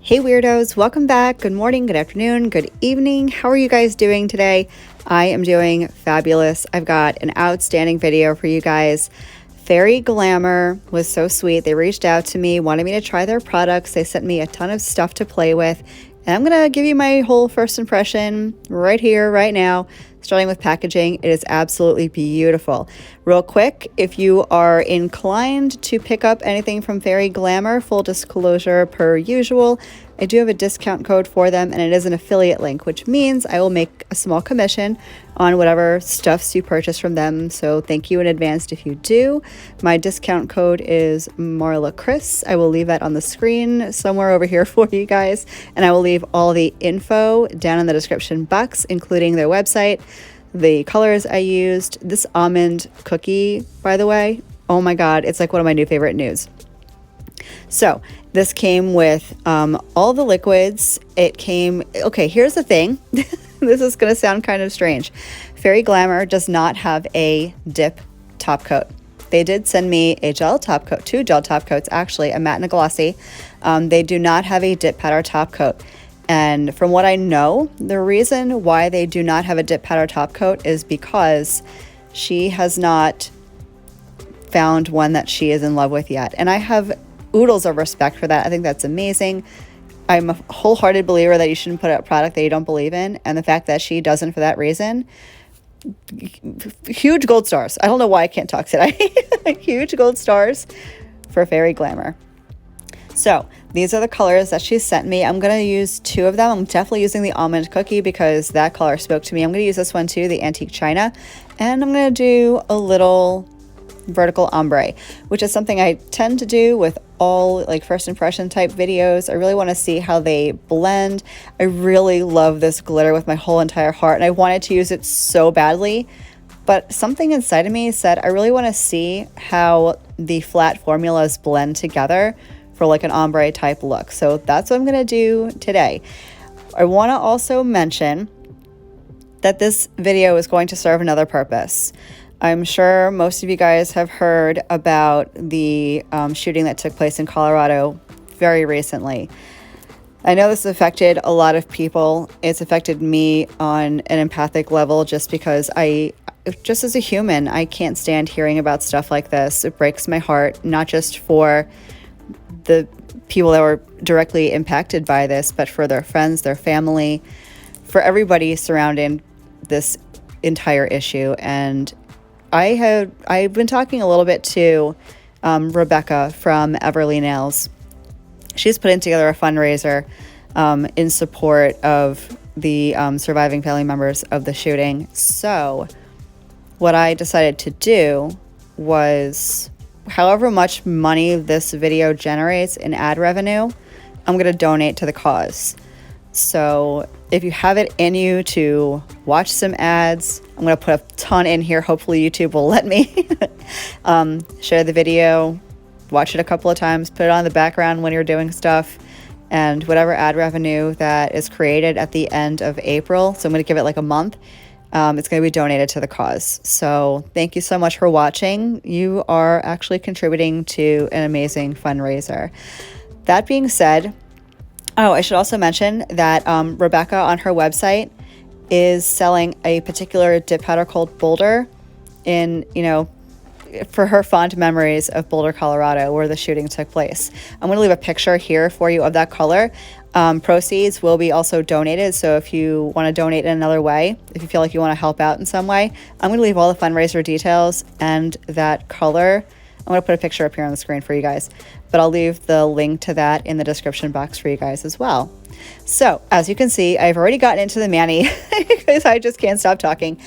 Hey weirdos, welcome back. Good morning, good afternoon, good evening. How are you guys doing today? I am doing fabulous. I've got an outstanding video for you guys. Fairy Glamor was so sweet. They reached out to me, wanted me to try their products. They sent me a ton of stuff to play with. And I'm going to give you my whole first impression right here, right now, starting with packaging. It is absolutely beautiful. Real quick, if you are inclined to pick up anything from Fairy Glamor, full disclosure per usual, I do have a discount code for them, and it is an affiliate link, which means I will make a small commission on whatever stuffs you purchase from them. So thank you in advance if you do. My discount code is Marlakris. I will leave that on the screen somewhere over here for you guys, and I will leave all the info down in the description box, including their website, the colors I used. This almond cookie, by the way, oh my God, it's like one of my new favorite nudes. So this came with all the liquids. It came, okay, here's the thing. This is going to sound kind of strange. Fairy Glamor does not have a dip top coat. They did send me a gel top coat, two gel top coats actually, a matte and a glossy. They do not have a dip powder top coat. And from what I know, the reason why they do not have a dip powder top coat is because she has not found one that she is in love with yet. And I have oodles of respect for that. I think that's amazing. I'm a wholehearted believer that you shouldn't put out a product that you don't believe in. And the fact that she doesn't for that reason, huge gold stars. I don't know why I can't talk today. Huge gold stars for Fairy Glamor. So these are the colors that she sent me. I'm going to use two of them. I'm definitely using the almond cookie because that color spoke to me. I'm going to use this one too, the antique china. And I'm going to do a little vertical ombre, which is something I tend to do with all like first impression type videos. I really want to see how they blend. I really love this glitter with my whole entire heart, and I wanted to use it so badly, but something inside of me said I really want to see how the flat formulas blend together for like an ombre type look. So that's what I'm going to do today. I want to also mention that this video is going to serve another purpose. I'm sure most of you guys have heard about the shooting that took place in Colorado very recently. I know this affected a lot of people. It's affected me on an empathic level just because just as a human, I can't stand hearing about stuff like this. It breaks my heart, not just for the people that were directly impacted by this, but for their friends, their family, for everybody surrounding this entire issue. And I've been talking a little bit to Rebecca from Everly Nails. She's putting together a fundraiser in support of the surviving family members of the shooting. So what I decided to do was, however much money this video generates in ad revenue, I'm going to donate to the cause. So if you have it in you to watch some ads, I'm going to put a ton in here. Hopefully YouTube will let me share the video, watch it a couple of times, put it on the background when you're doing stuff, and whatever ad revenue that is created at the end of April, so I'm going to give it like a month, it's going to be donated to the cause. So thank you so much for watching. You are actually contributing to an amazing fundraiser. That being said, oh, I should also mention that Rebecca on her website is selling a particular dip powder called Boulder for her fond memories of Boulder, Colorado, where the shooting took place. I'm going to leave a picture here for you of that color. Proceeds will be also donated. So if you want to donate in another way, if you feel like you want to help out in some way, I'm going to leave all the fundraiser details and that color. I'm going to put a picture up here on the screen for you guys, but I'll leave the link to that in the description box for you guys as well. So as you can see, I've already gotten into the mani because I just can't stop talking.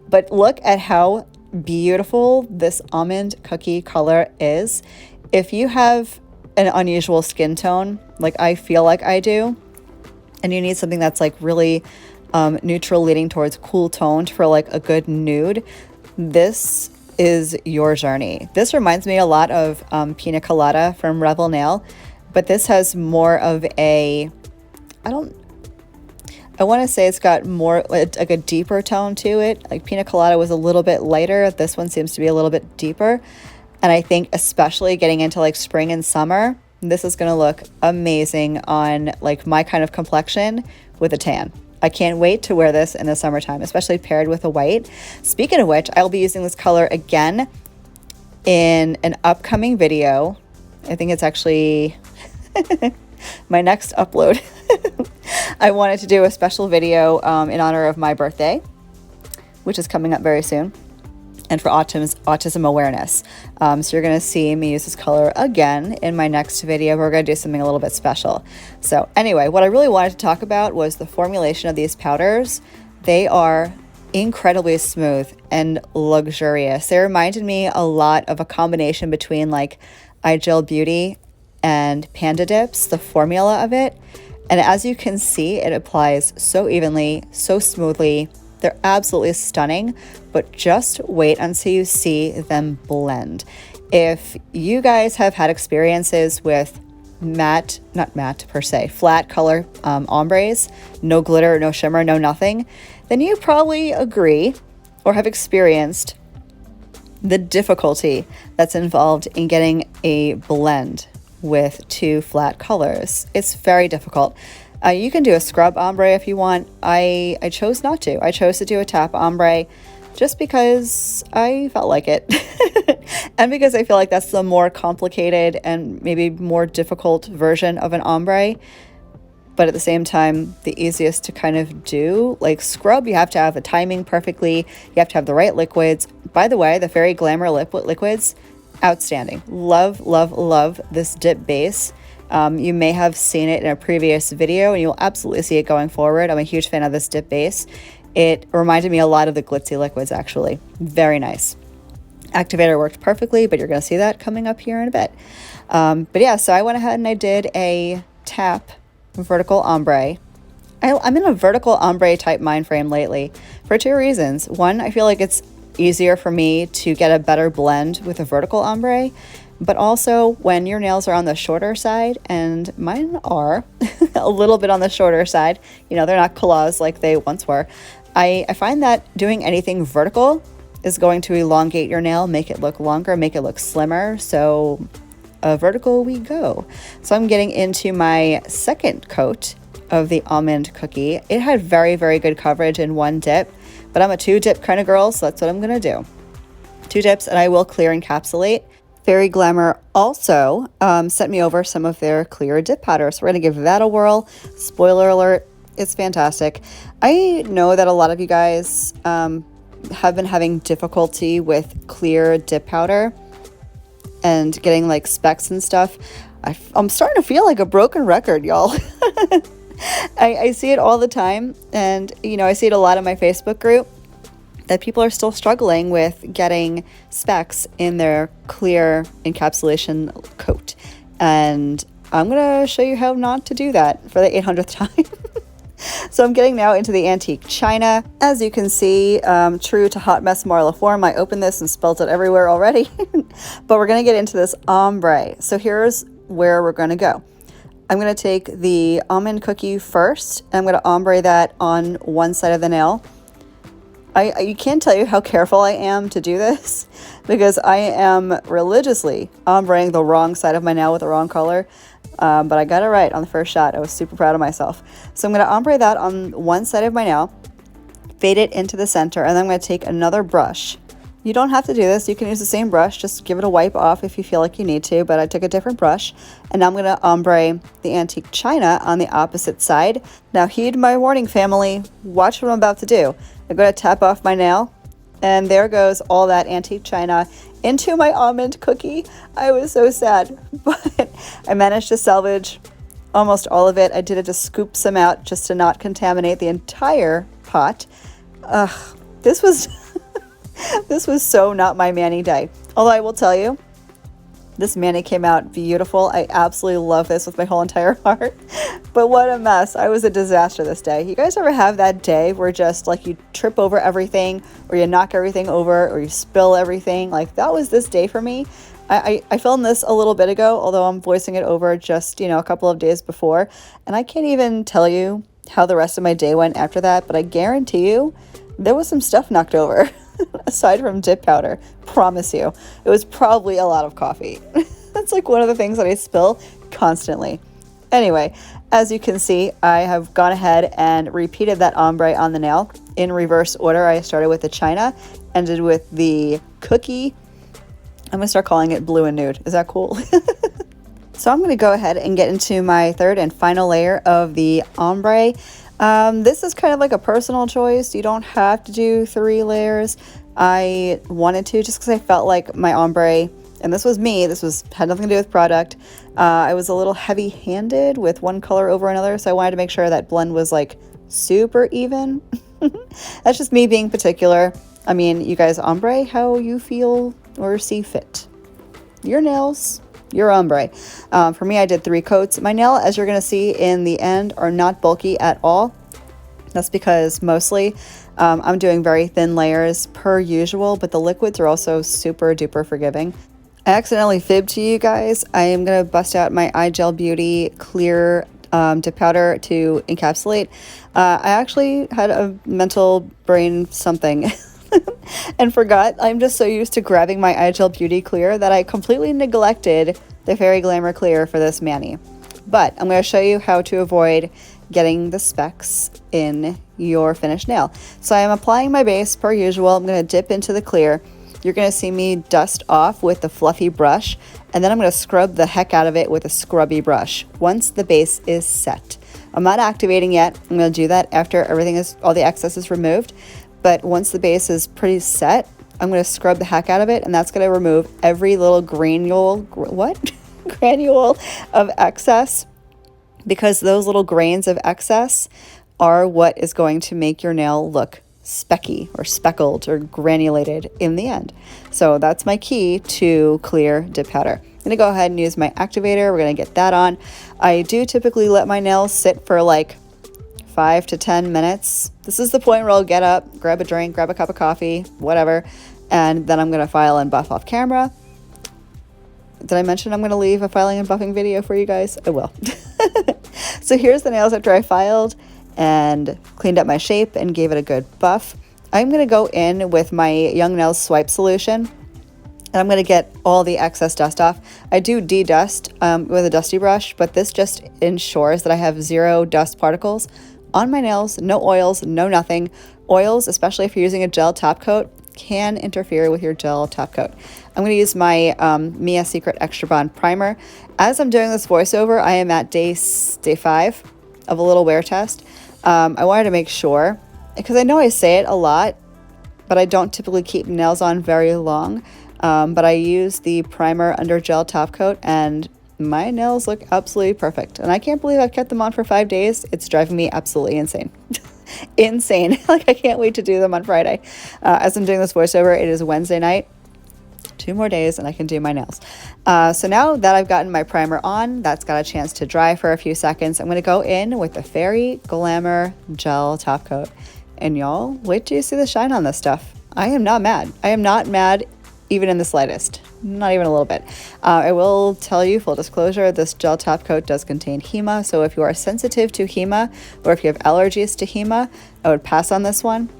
But look at how beautiful this almond cookie color is. If you have an unusual skin tone, like I feel like I do, and you need something that's like really neutral leaning towards cool toned for like a good nude, this is your journey. This reminds me a lot of Pina Colada from Revel Nail, but this has more of a, I want to say it's got more like a deeper tone to it. Like Pina Colada was a little bit lighter. This one seems to be a little bit deeper. And I think especially getting into like spring and summer, this is gonna look amazing on like my kind of complexion with a tan. I can't wait to wear this in the summertime, especially paired with a white. Speaking of which, I'll be using this color again in an upcoming video. I think it's actually my next upload. I wanted to do a special video in honor of my birthday, which is coming up very soon, and for autism awareness. So you're gonna see me use this color again in my next video. We're gonna do something a little bit special. So anyway, what I really wanted to talk about was the formulation of these powders. They are incredibly smooth and luxurious. They reminded me a lot of a combination between like iGel Beauty and Panda Dips, the formula of it. And as you can see, it applies so evenly, so smoothly. They're absolutely stunning, but just wait until you see them blend. If you guys have had experiences with not matte per se, flat color ombres, no glitter, no shimmer, no nothing, then you probably agree or have experienced the difficulty that's involved in getting a blend with two flat colors. It's very difficult. You can do a scrub ombre if you want. I chose not to. I chose to do a tap ombre just because I felt like it. And because I feel like that's the more complicated and maybe more difficult version of an ombre. But at the same time, the easiest to kind of do. Like scrub, you have to have the timing perfectly. You have to have the right liquids. By the way, the Fairy Glamour liquids, outstanding. Love, love, love this dip base. You may have seen it in a previous video, and you'll absolutely see it going forward. I'm a huge fan of this dip base. It reminded me a lot of the glitzy liquids, actually. Very nice. Activator worked perfectly, but you're going to see that coming up here in a bit. But yeah, so I went ahead and I did a tap vertical ombre. I'm in a vertical ombre type mind frame lately for two reasons. One, I feel like it's easier for me to get a better blend with a vertical ombre. But also when your nails are on the shorter side, and mine are a little bit on the shorter side, you know, they're not claws like they once were. I find that doing anything vertical is going to elongate your nail, make it look longer, make it look slimmer. So vertical we go. So I'm getting into my second coat of the almond cookie. It had very, very good coverage in one dip, but I'm a two dip kind of girl, so that's what I'm gonna do. Two dips, and I will clear encapsulate. Fairy Glamour also sent me over some of their clear dip powder, so we're going to give that a whirl. Spoiler alert, it's fantastic. I know that a lot of you guys have been having difficulty with clear dip powder and getting like specks and stuff. I'm starting to feel like a broken record, y'all. I see it all the time, and you know, I see it a lot in my Facebook group, that people are still struggling with getting specks in their clear encapsulation coat. And I'm gonna show you how not to do that for the 800th time. So I'm getting now into the antique china. As you can see, true to hot mess Marla form, I opened this and spilled it everywhere already. But we're gonna get into this ombre. So here's where we're gonna go. I'm gonna take the almond cookie first, and I'm gonna ombre that on one side of the nail. I can't tell you how careful I am to do this, because I am religiously ombreing the wrong side of my nail with the wrong color, but I got it right on the first shot. I was super proud of myself. So I'm going to ombre that on one side of my nail, fade it into the center, and then I'm going to take another brush. You don't have to do this. You can use the same brush. Just give it a wipe off if you feel like you need to, but I took a different brush, and now I'm going to ombre the antique china on the opposite side. Now heed my warning, family. Watch what I'm about to do. I'm going to tap off my nail, and there goes all that antique china into my almond cookie. I was so sad, but I managed to salvage almost all of it. I did it to scoop some out just to not contaminate the entire pot. This was this was so not my mani day. Although I will tell you, this mani came out beautiful. I absolutely love this with my whole entire heart. But what a mess. I was a disaster this day. You guys ever have that day where just like you trip over everything, or you knock everything over, or you spill everything? Like that was this day for me. I filmed this a little bit ago, although I'm voicing it over just, a couple of days before. And I can't even tell you how the rest of my day went after that, but I guarantee you there was some stuff knocked over. Aside from dip powder, promise you. It was probably a lot of coffee. That's like one of the things that I spill constantly. Anyway, as you can see, I have gone ahead and repeated that ombre on the nail in reverse order. I started with the china, ended with the cookie. I'm gonna start calling it blue and nude. Is that cool? So I'm gonna go ahead and get into my third and final layer of the ombre. This is kind of like a personal choice. You don't have to do 3 layers. I wanted to just because I felt like my ombre, and this was me, had nothing to do with product. I was a little heavy-handed with one color over another, so I wanted to make sure that blend was like super even. That's just me being particular. I mean, you guys, ombre how you feel or see fit. Your nails, your ombre. For me, I did 3 coats. My nail, as you're going to see in the end, are not bulky at all. That's because mostly I'm doing very thin layers per usual, but the liquids are also super duper forgiving. I accidentally fibbed to you guys. I am going to bust out my iGel Beauty clear dip powder to encapsulate. I actually had a mental brain something and forgot. I'm just so used to grabbing my iGel Beauty clear that I completely neglected the Fairy Glamour clear for this mani. But I'm going to show you how to avoid getting the specks in your finished nail. So I am applying my base per usual. I'm going to dip into the clear. You're going to see me dust off with the fluffy brush, and then I'm going to scrub the heck out of it with a scrubby brush once the base is set. I'm not activating yet. I'm going to do that after all the excess is removed. But once the base is pretty set, I'm going to scrub the heck out of it, and that's going to remove every little granule of excess, because those little grains of excess are what is going to make your nail look specky or speckled or granulated in the end. So that's my key to clear dip powder. I'm going to go ahead and use my activator. We're going to get that on. I do typically let my nails sit for like 5 to 10 minutes. This is the point where I'll get up, grab a drink, grab a cup of coffee, whatever, and then I'm going to file and buff off camera. Did I mention I'm going to leave a filing and buffing video for you guys? I will. So here's the nails after I filed and cleaned up my shape and gave it a good buff. I'm going to go in with my Young Nails Swipe solution, and I'm going to get all the excess dust off. I do de-dust with a dusty brush, but this just ensures that I have 0 dust particles on my nails, no oils, no nothing. Oils, especially if you're using a gel top coat, can interfere with your gel top coat. I'm going to use my Mia Secret Extra Bond Primer. As I'm doing this voiceover, I am at day 5 of a little wear test. I wanted to make sure, because I know I say it a lot, but I don't typically keep nails on very long. But I use the primer under gel top coat, and my nails look absolutely perfect. And I can't believe I've kept them on for 5 days. It's driving me absolutely insane. Insane. Like, I can't wait to do them on Friday. As I'm doing this voiceover, it is Wednesday night. 2 more days and I can do my nails. So now that I've gotten my primer on, that's got a chance to dry for a few seconds, I'm going to go in with the Fairy Glamour Gel Top Coat. And y'all, wait till you see the shine on this stuff. I am not mad. I am not mad even in the slightest. Not even a little bit. I will tell you, full disclosure, this gel top coat does contain HEMA. So if you are sensitive to HEMA, or if you have allergies to HEMA, I would pass on this one.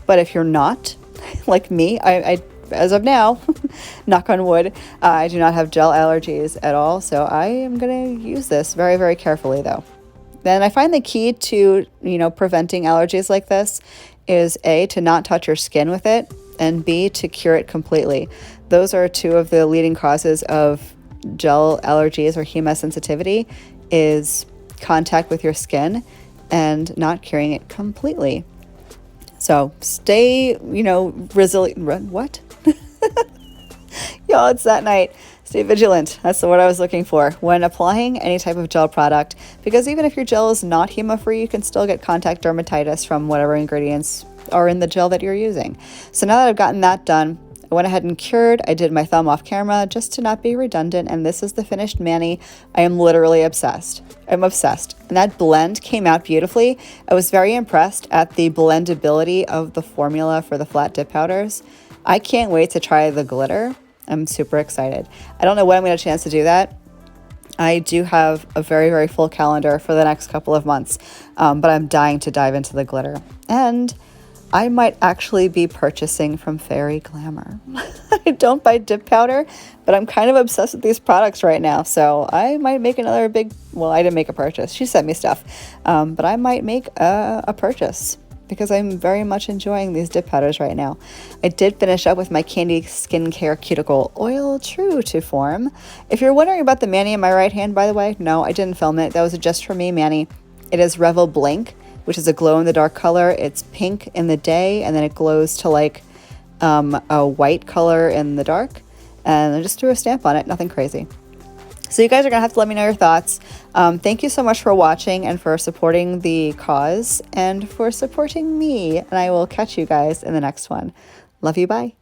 But if you're not, like me, I as of now, knock on wood, I do not have gel allergies at all. So I am going to use this very, very carefully though. Then I find the key to, preventing allergies like this is A, to not touch your skin with it, and B, to cure it completely. Those are 2 of the leading causes of gel allergies or HEMA sensitivity, is contact with your skin and not curing it completely. So stay, resilient. What? Y'all, it's that night. Stay vigilant. That's the word I was looking for when applying any type of gel product, because even if your gel is not HEMA free, you can still get contact dermatitis from whatever ingredients are in the gel that you're using. So now that I've gotten that done, I went ahead and cured. I did my thumb off camera just to not be redundant, and this is the finished mani. I am literally obsessed. I'm obsessed. And that blend came out beautifully. I was very impressed at the blendability of the formula for the flat dip powders. I can't wait to try the glitter. I'm super excited. I don't know when I'm going to have a chance to do that. I do have a very, very full calendar for the next couple of months, but I'm dying to dive into the glitter. And I might actually be purchasing from Fairy Glamour. I don't buy dip powder, but I'm kind of obsessed with these products right now. So I might make another big, well, I didn't make a purchase. She sent me stuff, but I might make a purchase because I'm very much enjoying these dip powders right now. I did finish up with my Candi Skin Care Cuticle Oil, true to form. If you're wondering about the mani in my right hand, by the way, no, I didn't film it. That was a just for me mani. It is Revel Blink, which is a glow-in-the-dark color. It's pink in the day, and then it glows to like a white color in the dark. And I just threw a stamp on it, nothing crazy. So you guys are going to have to let me know your thoughts. Thank you so much for watching and for supporting the cause and for supporting me. And I will catch you guys in the next one. Love you, bye.